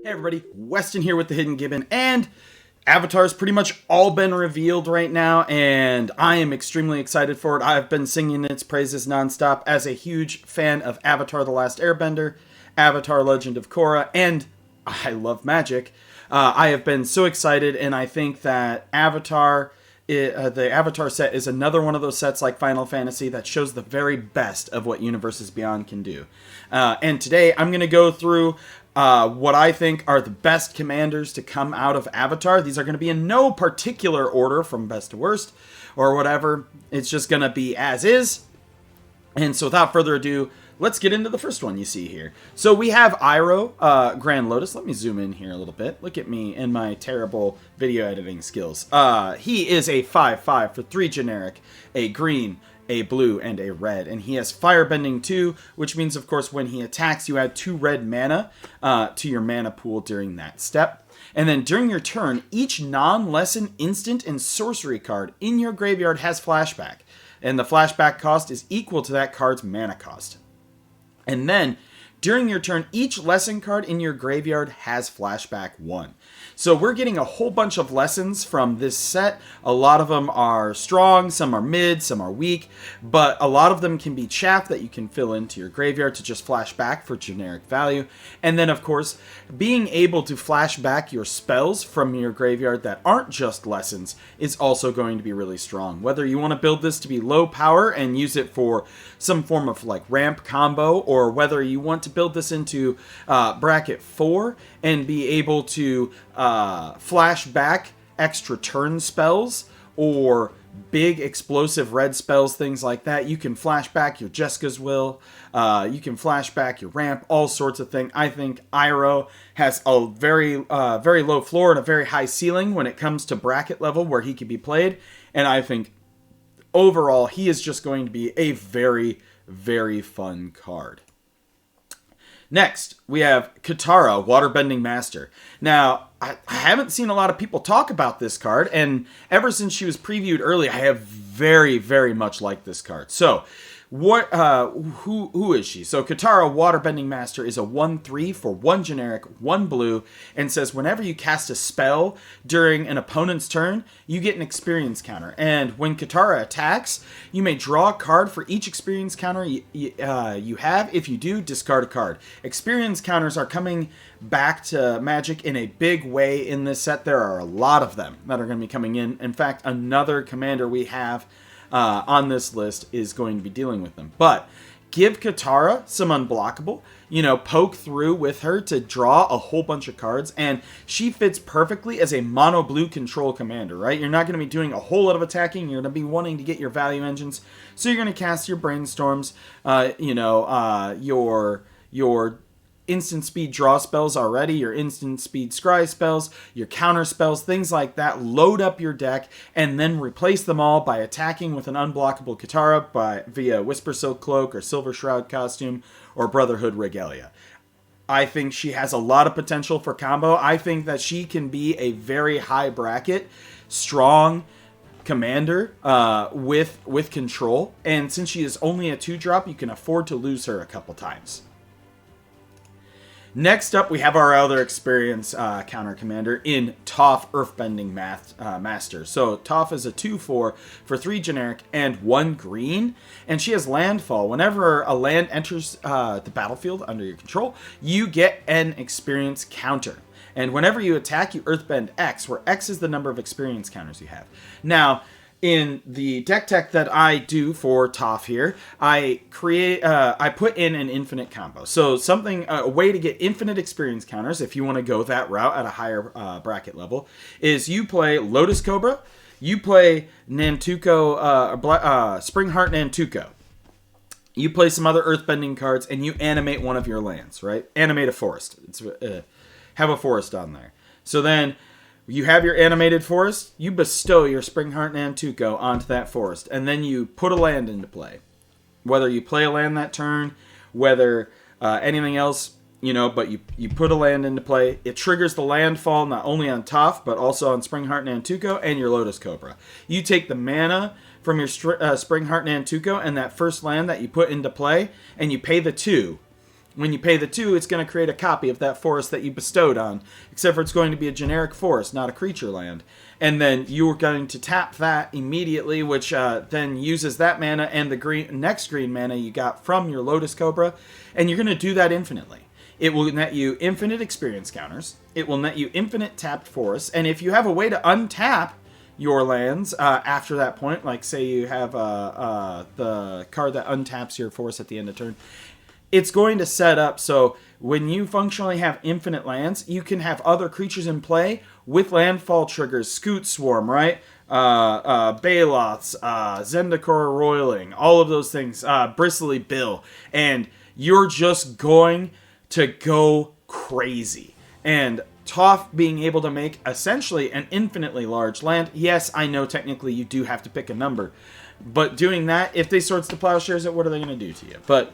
Hey everybody, Weston here with the Hidden Gibbon, and Avatar's pretty much all been revealed right now, and I am extremely excited for it. I've been singing its praises nonstop as a huge fan of Avatar The Last Airbender, Avatar Legend of Korra, and I love magic. I have been so excited, and I think that the Avatar set is another one of those sets like Final Fantasy that shows the very best of what Universes Beyond can do. And today I'm going to go through what I think are the best commanders to come out of Avatar. These are going to be in no particular order from best to worst or whatever. It's just going to be as is. And so without further ado, let's get into the first one you see here. So we have Iroh, Grand Lotus. Let me zoom in here a little bit. Look at me and my terrible video editing skills. He is a 5/5 for 3 generic, a green, a blue, and a red. And he has Firebending 2, which means, of course, when he attacks, you add 2 red mana to your mana pool during that step. And then during your turn, each non-lesson instant and sorcery card in your graveyard has flashback. And the flashback cost is equal to that card's mana cost. And then, during your turn, each lesson card in your graveyard has flashback 1. So we're getting a whole bunch of lessons from this set. A lot of them are strong, some are mid, some are weak, but a lot of them can be chaff that you can fill into your graveyard to just flash back for generic value. And then, of course, being able to flash back your spells from your graveyard that aren't just lessons is also going to be really strong. Whether you want to build this to be low power and use it for some form of like ramp combo, or whether you want to build this into bracket 4 and be able to flash back extra turn spells or big explosive red spells, things like that. You can flash back your Jessica's Will, you can flash back your ramp, all sorts of things. I think Iroh has a very low floor and a very high ceiling when it comes to bracket level where he can be played, and I think overall he is just going to be a very, very fun card. Next, we have Katara, Waterbending Master. Now, I haven't seen a lot of people talk about this card, and ever since she was previewed early, I have very, very much liked this card. So, who is she? So, Katara, Waterbending Master, is a 1/3 for 1 generic, 1 blue, and says whenever you cast a spell during an opponent's turn, you get an experience counter. And when Katara attacks, you may draw a card for each experience counter you have. If you do, discard a card. Experience counters are coming back to Magic in a big way in this set. There are a lot of them that are going to be coming in. In fact, another commander we have on this list is going to be dealing with them. But give Katara some unblockable, poke through with her to draw a whole bunch of cards, and she fits perfectly as a mono blue control commander, right? You're not going to be doing a whole lot of attacking. You're going to be wanting to get your value engines, so you're going to cast your brainstorms, your instant speed draw spells already, your instant speed scry spells, your counter spells, things like that. Load up your deck and then replace them all by attacking with an unblockable Katara via Whisper Silk Cloak or Silver Shroud Costume or Brotherhood Regalia. I think she has a lot of potential for combo. I think that she can be a very high bracket, strong commander with control. And since she is only a 2-drop, you can afford to lose her a couple times. Next up, we have our other experience counter commander in Toph, Earthbending Master. So Toph is a 2/4 for 3 generic and 1 green, and she has Landfall. Whenever a land enters the battlefield under your control, you get an experience counter. And whenever you attack, you Earthbend X, where X is the number of experience counters you have. Now, in the deck tech that I do for Toph here, I put in an infinite combo. So a way to get infinite experience counters, if you want to go that route at a higher bracket level, is you play Lotus Cobra, you play Nantuko, Springheart Nantuko. You play some other earthbending cards, and you animate one of your lands, right? Animate a forest. Have a forest on there. So then you have your animated forest, you bestow your Springheart Nantuko onto that forest, and then you put a land into play. Whether you play a land that turn, whether anything else, but you put a land into play, it triggers the landfall not only on Toph, but also on Springheart Nantuko and your Lotus Cobra. You take the mana from your Springheart Nantuko and that first land that you put into play, and you pay the 2. When you pay the 2, it's going to create a copy of that forest that you bestowed on, except for it's going to be a generic forest, not a creature land. And then you're going to tap that immediately, which then uses that mana and the next green mana you got from your Lotus Cobra, and you're going to do that infinitely. It will net you infinite experience counters. It will net you infinite tapped forests, and if you have a way to untap your lands after that point, like say you have the card that untaps your forest at the end of turn, it's going to set up so when you functionally have infinite lands, you can have other creatures in play with landfall triggers, Scoot Swarm, right? Baloths, Zendikar Roiling, all of those things, Bristly Bill, and you're just going to go crazy. And Toph being able to make essentially an infinitely large land, yes, I know technically you do have to pick a number, but doing that, if they Swords to Plowshares it, what are they going to do to you? But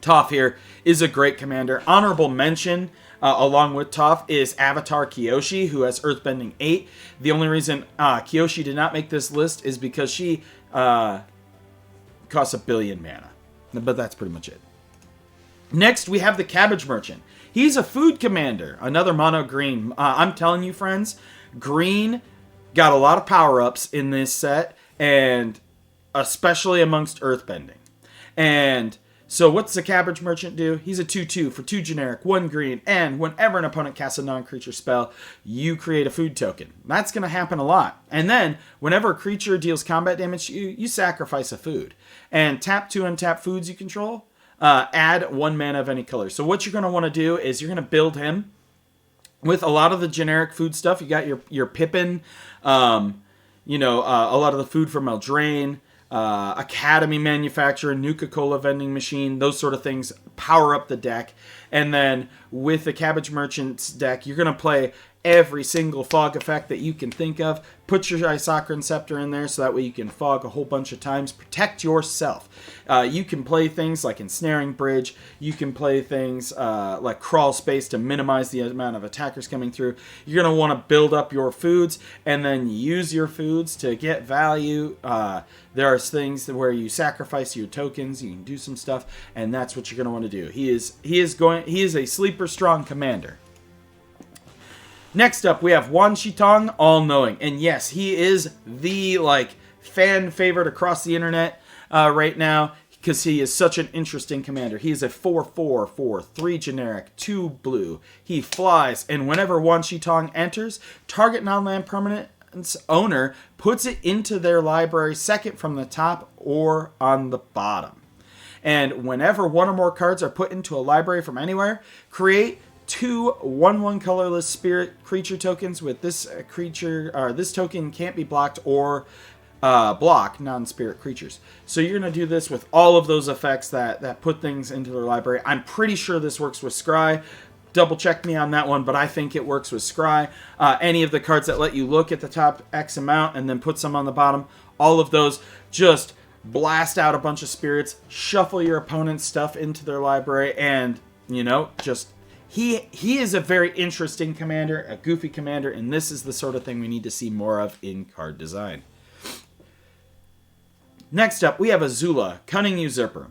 Toph here is a great commander. Honorable mention, along with Toph, is Avatar Kyoshi, who has Earthbending 8. The only reason Kyoshi did not make this list is because she costs 1 billion mana. But that's pretty much it. Next, we have the Cabbage Merchant. He's a food commander, another mono green. I'm telling you, friends, green got a lot of power-ups in this set, and especially amongst Earthbending. And so what's the Cabbage Merchant do? He's a 2/2 for 2 generic, 1 green, and whenever an opponent casts a non-creature spell, you create a food token. That's going to happen a lot. And then, whenever a creature deals combat damage to you, you sacrifice a food. And tap 2 untap foods you control, add 1 mana of any color. So what you're going to want to do is you're going to build him with a lot of the generic food stuff. You got your Pippin, a lot of the food from Eldraine, Academy Manufacturer, Nuka-Cola Vending Machine, those sort of things power up the deck. And then with the Cabbage Merchant's deck, you're going to play every single fog effect that you can think of. Put your Isokran Scepter in there so that way you can fog a whole bunch of times. Protect yourself. You can play things like Ensnaring Bridge. You can play things like Crawl Space to minimize the amount of attackers coming through. You're going to want to build up your foods and then use your foods to get value. There are things where you sacrifice your tokens. You can do some stuff, and that's what you're going to want to do. He is a sleeper strong commander. Next up, we have Wan Shitong, All-Knowing. And yes, he is the fan favorite across the internet right now because he is such an interesting commander. He is a 4/4 for 3 generic, 2 blue. He flies, and whenever Wan Shitong enters, target non-land permanent's owner puts it into their library second from the top or on the bottom. And whenever one or more cards are put into a library from anywhere, create 2 1/1 colorless spirit creature tokens with this creature, or this token can't be blocked or block non-spirit creatures. So you're going to do this with all of those effects that put things into their library. I'm pretty sure this works with Scry. Double check me on that one, but I think it works with Scry. Any of the cards that let you look at the top X amount and then put some on the bottom, all of those, just blast out a bunch of spirits, shuffle your opponent's stuff into their library, and, just... He is a very interesting commander, a goofy commander, and this is the sort of thing we need to see more of in card design. Next up, we have Azula, Cunning Usurper.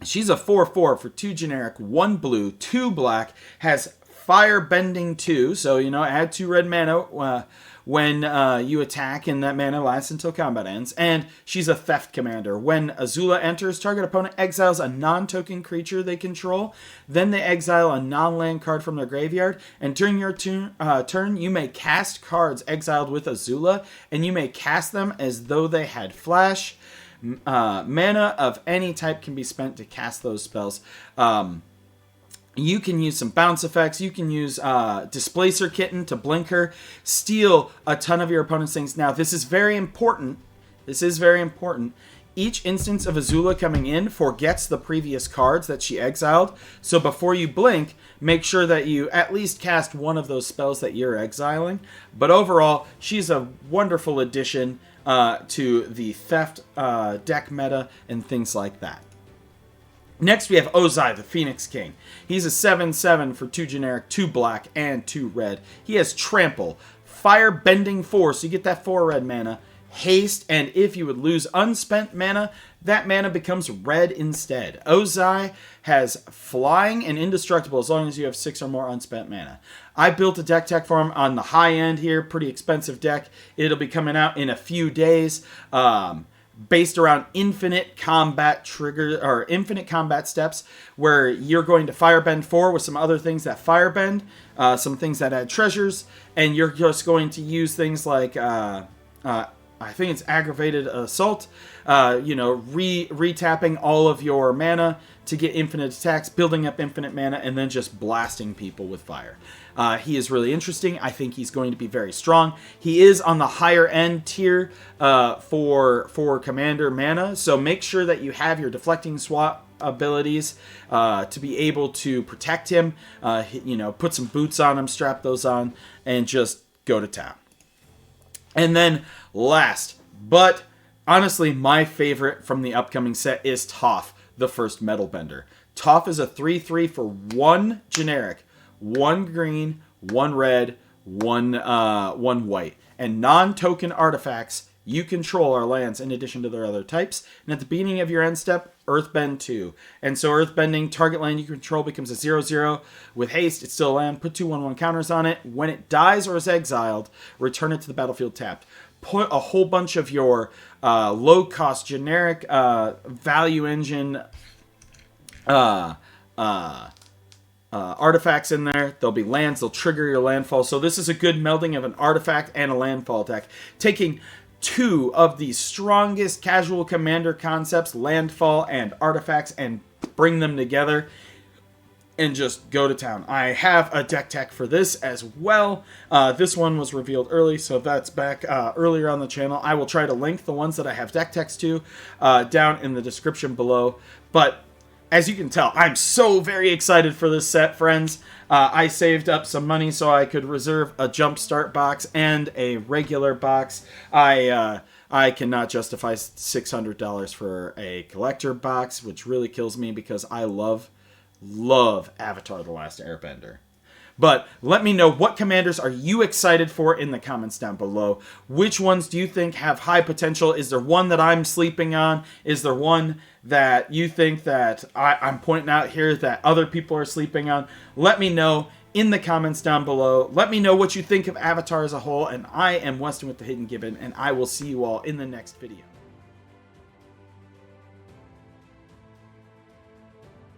She's a 4/4 for 2 generic, 1 blue, 2 black, has Firebending 2, so, add 2 red mana when you attack, and that mana lasts until combat ends. And she's a theft commander. When Azula enters, target opponent exiles a non-token creature they control. Then they exile a non-land card from their graveyard. And during your turn, you may cast cards exiled with Azula, and you may cast them as though they had flash. Mana of any type can be spent to cast those spells. You can use some bounce effects. You can use Displacer Kitten to blink her. Steal a ton of your opponent's things. Now, this is very important. Each instance of Azula coming in forgets the previous cards that she exiled. So before you blink, make sure that you at least cast one of those spells that you're exiling. But overall, she's a wonderful addition to the theft deck meta and things like that. Next, we have Ozai, the Phoenix King. He's a 7/7 for 2 generic, 2 black, and 2 red. He has Trample, Firebending 4, so you get that 4 red mana, Haste, and if you would lose unspent mana, that mana becomes red instead. Ozai has flying and indestructible as long as you have 6 or more unspent mana. I built a deck tech for him on the high end here, pretty expensive deck. It'll be coming out in a few days. Based around infinite combat trigger or infinite combat steps, where you're going to firebend 4 with some other things that firebend, some things that add treasures, and you're just going to use things like I think it's aggravated assault, retapping all of your mana to get infinite attacks, building up infinite mana, and then just blasting people with fire. He is really interesting. I think he's going to be very strong. He is on the higher end tier for commander mana, so make sure that you have your deflecting swap abilities to be able to protect him. Put some boots on him, strap those on, and just go to town. And then last, but honestly my favorite from the upcoming set is Toph, the first Metal Bender. Toph is a 3/3 for 1 generic, 1 green, 1 red, 1 white. And non-token artifacts you control are lands in addition to their other types. And at the beginning of your end step, Earthbend 2. And so Earthbending, target land you control becomes a 0/0. With haste, it's still a land. Put 2/1/1 counters on it. When it dies or is exiled, return it to the battlefield tapped. Put a whole bunch of your low-cost generic value engine artifacts in there. There'll be lands. They'll trigger your landfall. So this is a good melding of an artifact and a landfall deck. Taking 2 of the strongest casual commander concepts, landfall and artifacts, and bring them together and just go to town. I have a deck tech for this as well. This one was revealed early, so that's back earlier on the channel. I will try to link the ones that I have deck techs to down in the description below. But as you can tell, I'm so very excited for this set, friends. I saved up some money so I could reserve a Jumpstart box and a regular box. I cannot justify $600 for a collector box, which really kills me because I love Avatar: The Last Airbender. But let me know, what commanders are you excited for in the comments down below? Which ones do you think have high potential? Is there one that I'm sleeping on? Is there one that you think that I'm pointing out here that other people are sleeping on? Let me know in the comments down below. Let me know what you think of Avatar as a whole. And I am Weston with the Hidden Gibbon, and I will see you all in the next video.